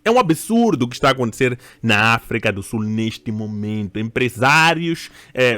É um absurdo o que está a acontecer na África do Sul neste momento. Empresários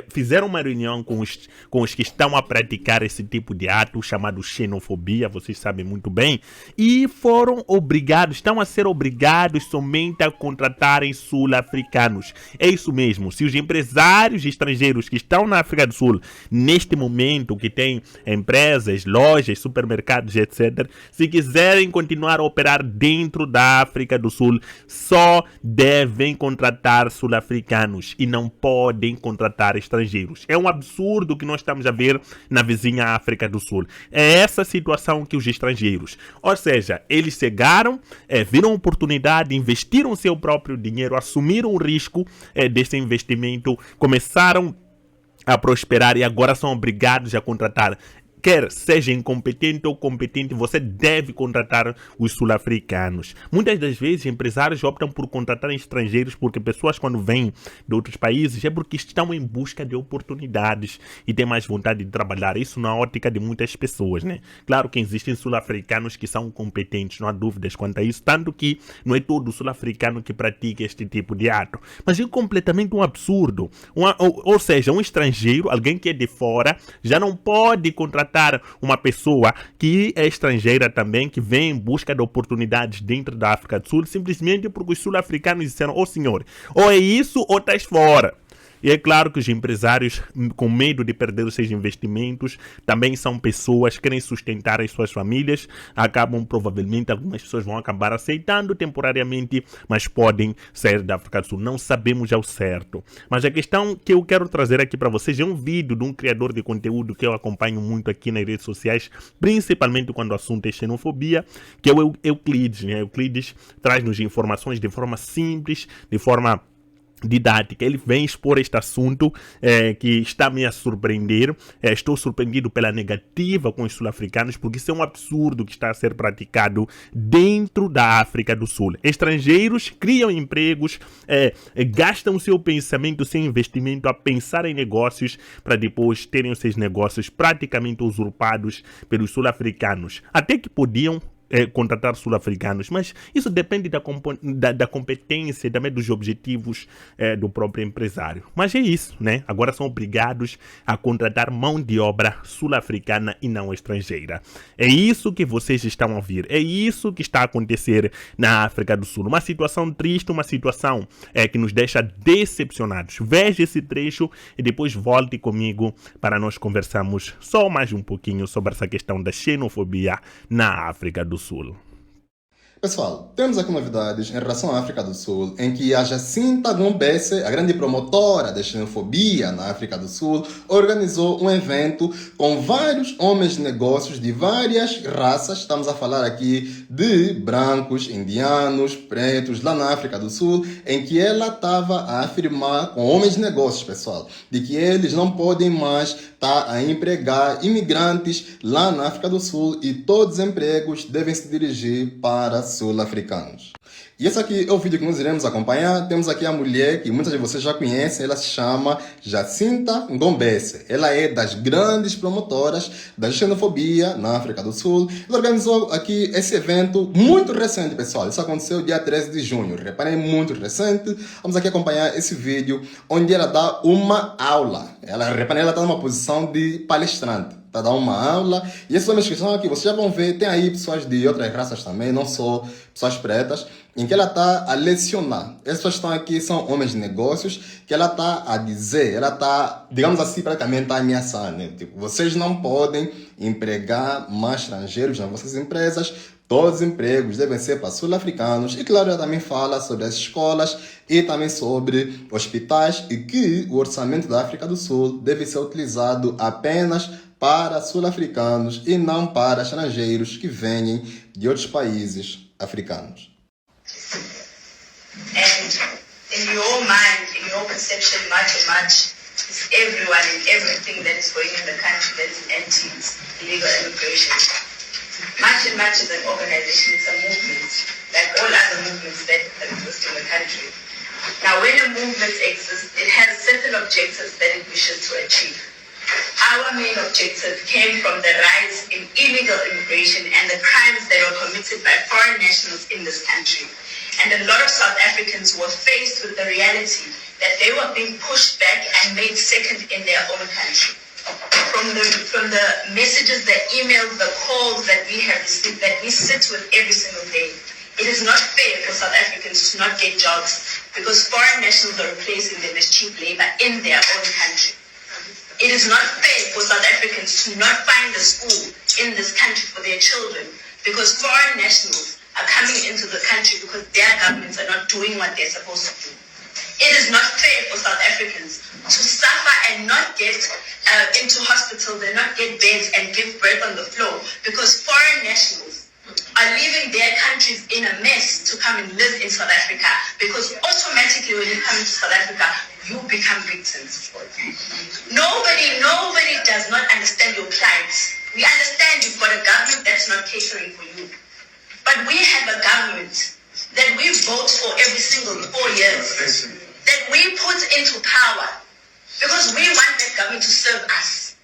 fizeram uma reunião com os que estão a praticar esse tipo de ato chamado xenofobia, vocês sabem muito bem, e foram obrigados, estão a ser obrigados somente a contratarem sul-africanos. É isso mesmo, se os empresários estrangeiros que estão na África do Sul neste momento, que têm empresas, lojas, supermercados, etc., se quiserem continuar a operar dentro da África do Sul, só devem contratar sul-africanos e não podem contratar estrangeiros. É um absurdo que nós estamos a ver na vizinha África do Sul. É essa situação que os estrangeiros, ou seja, eles chegaram, viram oportunidade, investiram seu próprio dinheiro, assumiram o risco desse investimento, começaram a prosperar e agora são obrigados a contratar. Quer seja incompetente ou competente, você deve contratar os sul-africanos. Muitas das vezes, empresários optam por contratar estrangeiros porque pessoas, quando vêm de outros países, é porque estão em busca de oportunidades e têm mais vontade de trabalhar. Isso na ótica de muitas pessoas, né? Claro que existem sul-africanos que são competentes, não há dúvidas quanto a isso, tanto que não é todo sul-africano que pratica este tipo de ato. Mas é completamente um absurdo. Ou seja, um estrangeiro, alguém que é de fora, já não pode contratar uma pessoa que é estrangeira também, que vem em busca de oportunidades dentro da África do Sul, simplesmente porque os sul-africanos disseram: ô senhor, ou é isso ou estás fora. E é claro que os empresários, com medo de perder os seus investimentos, também são pessoas que querem sustentar as suas famílias, acabam provavelmente, algumas pessoas vão acabar aceitando temporariamente, mas podem sair da África do Sul. Não sabemos ao certo. Mas a questão que eu quero trazer aqui para vocês é um vídeo de um criador de conteúdo que eu acompanho muito aqui nas redes sociais, principalmente quando o assunto é xenofobia, que é o Euclides, né? Euclides traz-nos informações de forma simples, de forma didática. Ele vem expor este assunto que está me a surpreender. Estou surpreendido pela negativa com os sul-africanos, porque isso é um absurdo que está a ser praticado dentro da África do Sul. Estrangeiros criam empregos, gastam seu pensamento, seu investimento a pensar em negócios para depois terem os seus negócios praticamente usurpados pelos sul-africanos. Até que podiam contratar sul-africanos, mas isso depende da competência e também dos objetivos do próprio empresário. Mas é isso, né? Agora são obrigados a contratar mão de obra sul-africana e não estrangeira. É isso que vocês estão a ouvir, é isso que está a acontecer na África do Sul. Uma situação triste, uma situação que nos deixa decepcionados. Veja esse trecho e depois volte comigo para nós conversarmos só mais um pouquinho sobre essa questão da xenofobia na África do Sul. Pessoal, temos aqui novidades em relação à África do Sul, em que a Jacinta Ngombese, a grande promotora da xenofobia na África do Sul, organizou um evento com vários homens de negócios de várias raças. Estamos a falar aqui de brancos, indianos, pretos, lá na África do Sul, em que ela estava a afirmar com homens de negócios, pessoal, de que eles não podem mais estar a empregar imigrantes lá na África do Sul e todos os empregos devem se dirigir para sul-africanos. E esse aqui é o vídeo que nós iremos acompanhar. Temos aqui a mulher que muitas de vocês já conhecem, ela se chama Jacinta Ngombese. Ela é das grandes promotoras da xenofobia na África do Sul. Ela organizou aqui esse evento muito recente, pessoal. Isso aconteceu dia 13 de junho. Reparem, muito recente. Vamos aqui acompanhar esse vídeo onde ela dá uma aula. Reparem, ela está numa posição de palestrante. Está dando uma aula. E esses homens que estão aqui, vocês já vão ver, tem aí pessoas de outras raças também, não só pessoas pretas, em que ela está a lecionar. Essas pessoas que estão aqui são homens de negócios, que ela está a dizer, ela está, digamos assim, praticamente está a ameaçar, né? Tipo, vocês não podem empregar mais estrangeiros nas vossas empresas, todos os empregos devem ser para sul-africanos. E claro, ela também fala sobre as escolas e também sobre hospitais e que o orçamento da África do Sul deve ser utilizado apenas para sul-africanos e não para estrangeiros que vêm de outros países africanos. And in your mind, in your perception, much is everyone and everything that is going in the country that is anti-illegal immigration. Much is an organization, it's a movement, like all other movements that exist in the country. Now, when a movement exists, it has certain objectives that it wishes to achieve. Our main objective came from the rise in illegal immigration and the crimes that were committed by foreign nationals in this country. And a lot of South Africans were faced with the reality that they were being pushed back and made second in their own country. From the messages, the emails, the calls that we have received, that we sit with every single day, it is not fair for South Africans to not get jobs because foreign nationals are replacing them as cheap labor in their own country. It is not fair for South Africans to not find a school in this country for their children because foreign nationals are coming into the country because their governments are not doing what they're supposed to do. It is not fair for South Africans to suffer and not get into hospitals and not get beds and give birth on the floor because foreign nationals are leaving their countries in a mess to come and live in South Africa because automatically when you come into South Africa, you become victims. Nobody does not understand your plight. We understand you've got a government that's not catering for you. But we have a government that we vote for every single 4 years, that we put into power because we want that government to serve us.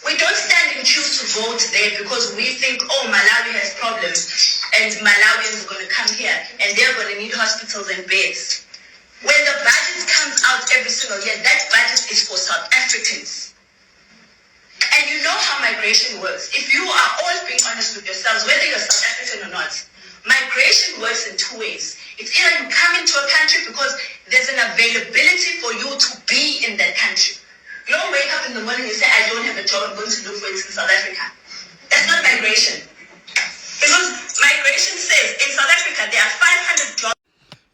We don't stand in queue to vote there because we think, oh, Malawi has problems and Malawians are going to come here and they're going to need hospitals and beds. When the budget comes out every single year, that budget is for South Africans. And you know how migration works. If you are all being honest with yourselves, whether you're South African or not, migration works in two ways. It's either you come into a country because there's an availability for you to be in that country. You don't wake up in the morning and say, I don't have a job, I'm going to look for it in South Africa. That's not migration. Because migration says in South Africa there are 500 jobs.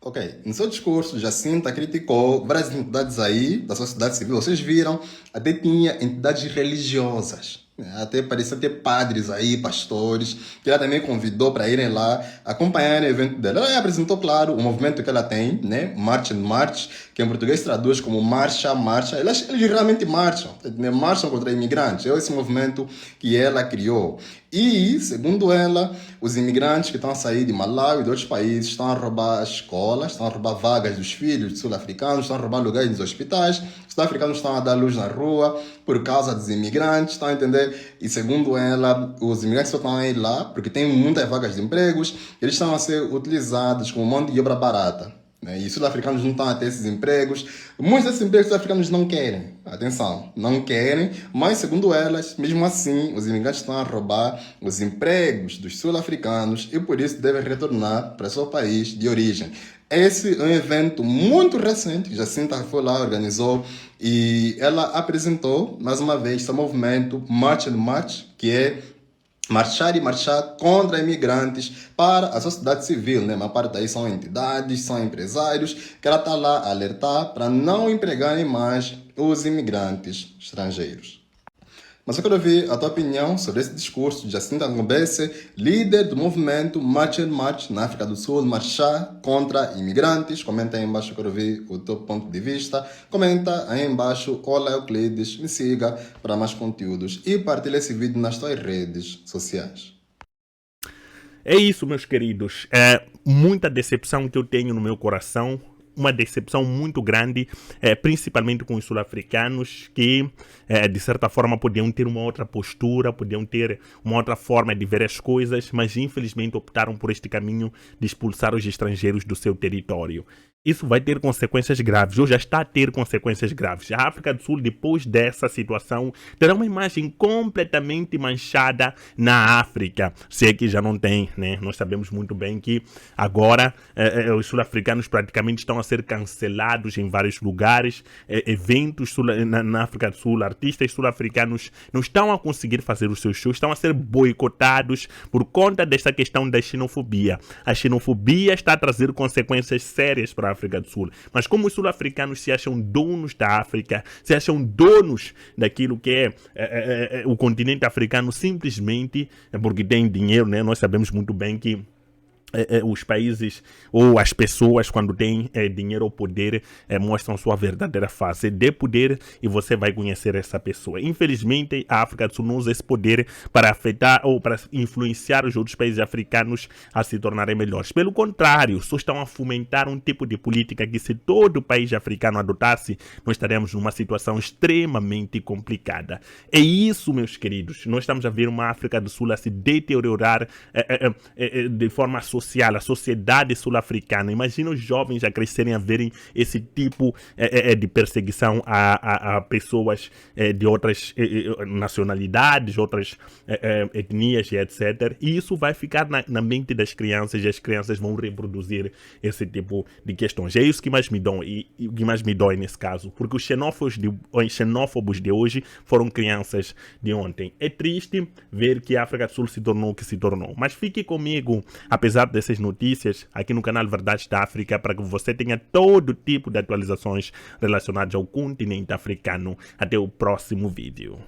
Ok, no seu discurso, Jacinta criticou várias entidades aí da sociedade civil. Vocês viram, até tinha entidades religiosas. Até parecia ter padres aí, pastores, que ela também convidou para irem lá acompanhar o evento dela. Ela apresentou, claro, o movimento que ela tem, né? March and March, que em português traduz como marcha, marcha. Eles realmente marcham, né? Marcham contra imigrantes. É esse movimento que ela criou. E, segundo ela, os imigrantes que estão a sair de Malawi e de outros países estão a roubar as escolas, estão a roubar vagas dos filhos de sul-africanos, estão a roubar lugares nos hospitais, os sul-africanos estão a dar luz na rua por causa dos imigrantes, estão a entender? E segundo ela, os imigrantes só estão a ir lá porque tem muitas vagas de empregos, eles estão a ser utilizados como mão de obra barata. E os sul-africanos não estão a ter esses empregos. Muitos desses empregos os sul-africanos não querem. Atenção, não querem. Mas, segundo elas, mesmo assim, os imigrantes estão a roubar os empregos dos sul-africanos e, por isso, devem retornar para o seu país de origem. Esse é um evento muito recente que Jacinta foi lá, organizou, e ela apresentou, mais uma vez, esse movimento March and March, que é marchar e marchar contra imigrantes para a sociedade civil, né? Uma parte daí são entidades, são empresários, que ela está lá a alertar para não empregarem mais os imigrantes estrangeiros. Mas eu quero ouvir a tua opinião sobre esse discurso de Jacinta Ngombese, líder do movimento March and March na África do Sul, marchar contra imigrantes. Comenta aí embaixo, eu quero ouvir o teu ponto de vista. Comenta aí embaixo, olá Euclides, me siga para mais conteúdos e partilha esse vídeo nas tuas redes sociais. É isso, meus queridos. É muita decepção que eu tenho no meu coração. Uma decepção muito grande, principalmente com os sul-africanos, que de certa forma podiam ter uma outra postura, podiam ter uma outra forma de ver as coisas, mas infelizmente optaram por este caminho de expulsar os estrangeiros do seu território. Isso vai ter consequências graves, ou já está a ter consequências graves. A África do Sul, depois dessa situação, terá uma imagem completamente manchada na África. Se é que já não tem, né? Nós sabemos muito bem que agora os sul-africanos praticamente estão a ser cancelados em vários lugares. Eventos na África do Sul, artistas sul-africanos não estão a conseguir fazer os seus shows, estão a ser boicotados por conta desta questão da xenofobia. A xenofobia está a trazer consequências sérias para a África do Sul. Mas como os sul-africanos se acham donos da África, se acham donos daquilo que é o continente africano, simplesmente porque tem dinheiro, né? Nós sabemos muito bem que os países ou as pessoas, quando têm dinheiro ou poder, mostram sua verdadeira face. Dê poder e você vai conhecer essa pessoa. Infelizmente, a África do Sul não usa esse poder para afetar ou para influenciar os outros países africanos a se tornarem melhores. Pelo contrário, só estão a fomentar um tipo de política que, se todo país africano adotasse, nós estaremos numa situação extremamente complicada. É isso, meus queridos. Nós estamos a ver uma África do Sul a se deteriorar de forma social, social, a sociedade sul-africana. Imagina os jovens a crescerem a verem esse tipo de perseguição a pessoas de outras nacionalidades, outras etnias e etc. E isso vai ficar na mente das crianças e as crianças vão reproduzir esse tipo de questões. É isso que mais me dói, e o que mais me dói nesse caso, porque os xenófobos de hoje foram crianças de ontem. É triste ver que a África do Sul se tornou o que se tornou, mas fique comigo, apesar dessas notícias, aqui no canal Verdades da África, para que você tenha todo tipo de atualizações relacionadas ao continente africano. Até o próximo vídeo.